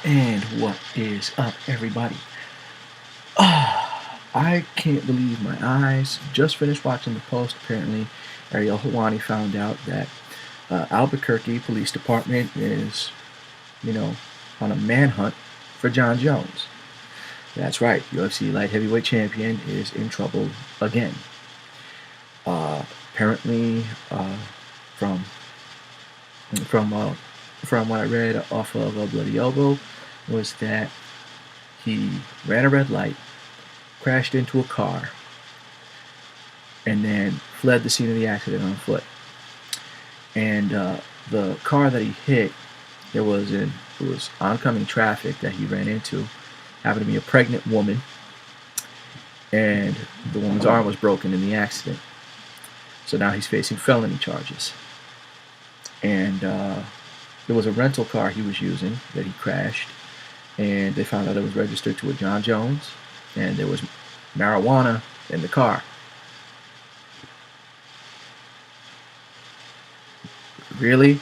And what is up, everybody? I can't believe my eyes. Just finished watching the post. Apparently, Ariel Hawani found out that Albuquerque Police Department is, you know, on a manhunt for Jon Jones. That's right, UFC light heavyweight champion is in trouble again. Apparently, from from uh, from what I read off of a Bloody Elbow, was that he ran a red light, crashed into a car, and then fled the scene of the accident on foot. And the car that he hit, it was oncoming traffic that he ran into. Happened to be a pregnant woman, and the woman's arm was broken in the accident. So now he's facing felony charges. And there was a rental car he was using that he crashed, and they found out it was registered to a Jon Jones, and there was marijuana in the car. Really?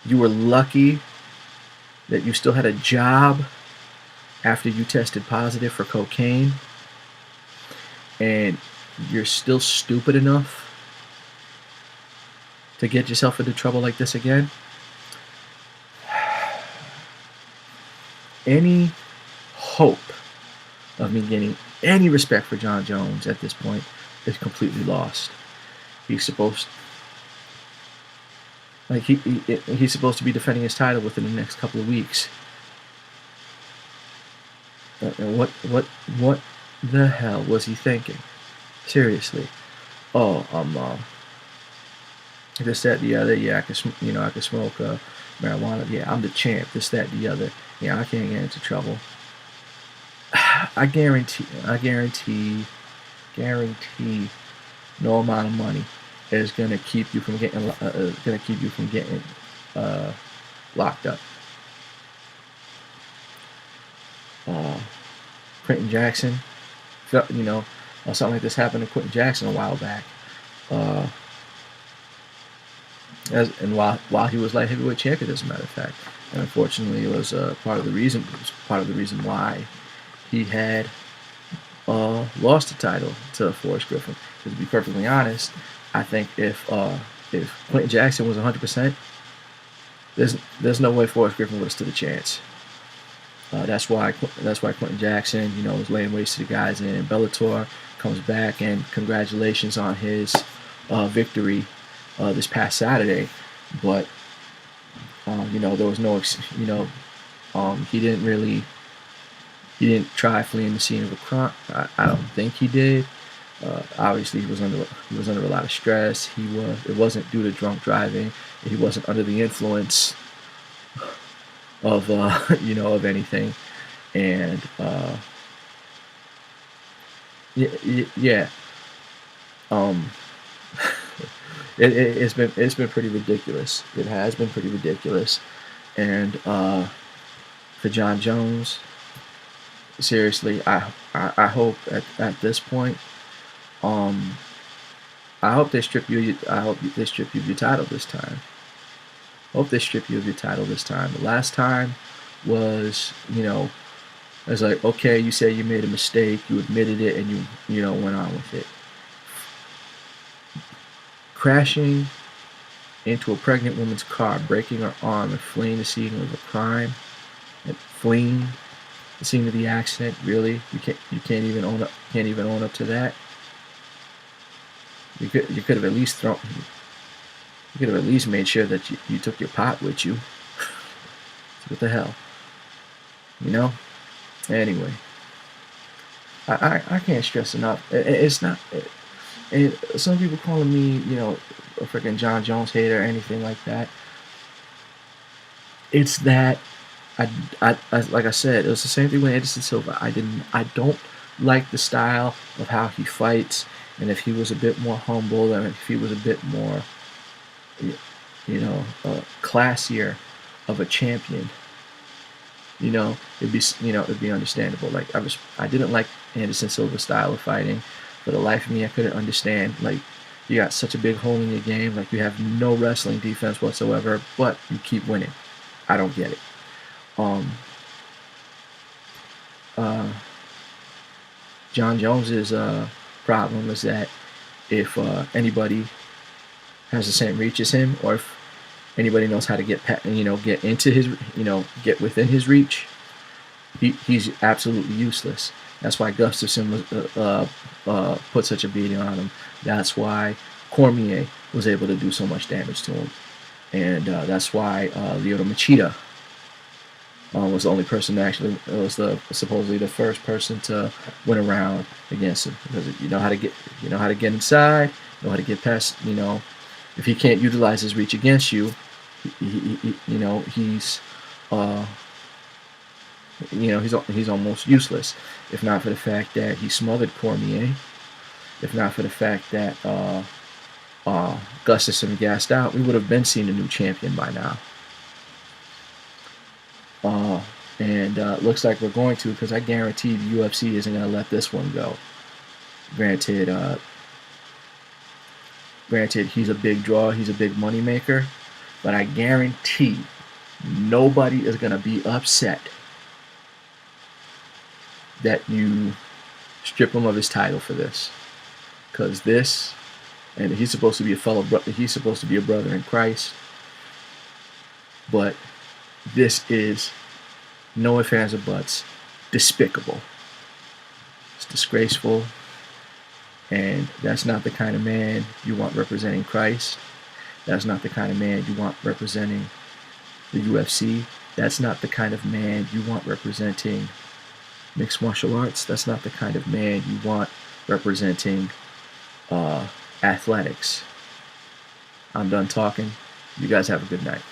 You were lucky that you still had a job after you tested positive for cocaine, and you're still stupid enough to get yourself into trouble like this again? Any hope of me getting any respect for Jon Jones at this point is completely lost. He's supposed he's supposed to be defending his title within the next couple of weeks. And what the hell was he thinking? Seriously. Oh, this, that, the other. Yeah, I can smoke marijuana. Yeah, I'm the champ. This, that, the other. Yeah, I can't get into trouble. I guarantee, no amount of money is gonna keep you from getting locked up. Quentin Jackson, something like this happened to Quentin Jackson a while back. While he was light heavyweight champion, as a matter of fact, and unfortunately, it was part of the reason why he had lost the title to Forrest Griffin. To be perfectly honest, I think if Quentin Jackson was 100%, there's no way Forrest Griffin would have stood a chance. That's why Quentin Jackson, was laying waste to the guys in Bellator, comes back, and congratulations on his victory this past Saturday. But there was no, he didn't try fleeing the scene of a crime. I don't think he did. Obviously, he was under a lot of stress. It wasn't due to drunk driving. He wasn't under the influence of of anything. And yeah. It's been pretty ridiculous. It has been pretty ridiculous. And for Jon Jones, seriously, I hope at this point, I hope they strip you. I hope they strip you of your title this time. Hope they strip you of your title this time. The last time was, it's like, okay, you say you made a mistake, you admitted it, and you went on with it. Crashing into a pregnant woman's car, breaking her arm, and fleeing the scene of a crime, and fleeing the scene of the accident. Really, you can't even own up to that. You could have at least made sure that you took your pot with you. What the hell, Anyway, I can't stress enough. It's not. And some people calling me, a freaking Jon Jones hater or anything like that. It's that I like I said, it was the same thing with Anderson Silva. I don't like the style of how he fights, and if he was a bit more humble, and if he was a bit more, classier of a champion, it'd be understandable. Like I didn't like Anderson Silva's style of fighting. For the life of me, I couldn't understand. Like, you got such a big hole in your game. Like, you have no wrestling defense whatsoever, but you keep winning. I don't get it. Um, uh, Jon Jones's problem is that if anybody has the same reach as him, or if anybody knows how to get into his, get within his reach, he's absolutely useless. That's why Gustafson was, put such a beating on him. That's why Cormier was able to do so much damage to him, and that's why Lyoto Machida was the only person that actually was supposedly the first person to win a round against him, because you know how to get inside, you know how to get past. If he can't utilize his reach against you, he's he's almost useless. If not for the fact that he smothered Cormier, if not for the fact that Gustafson gassed out, we would have been seeing a new champion by now. And looks like we're going to, because I guarantee the UFC isn't going to let this one go. Granted, he's a big draw, he's a big money maker, but I guarantee nobody is going to be upset that you strip him of his title for this, because this, and he's supposed to be he's supposed to be a brother in Christ, but this is, no ifs, ands, or buts, despicable. It's disgraceful, and that's not the kind of man you want representing Christ. That's not the kind of man you want representing the UFC. That's not the kind of man you want representing mixed martial arts. That's not the kind of man you want representing athletics. I'm done talking. You guys have a good night.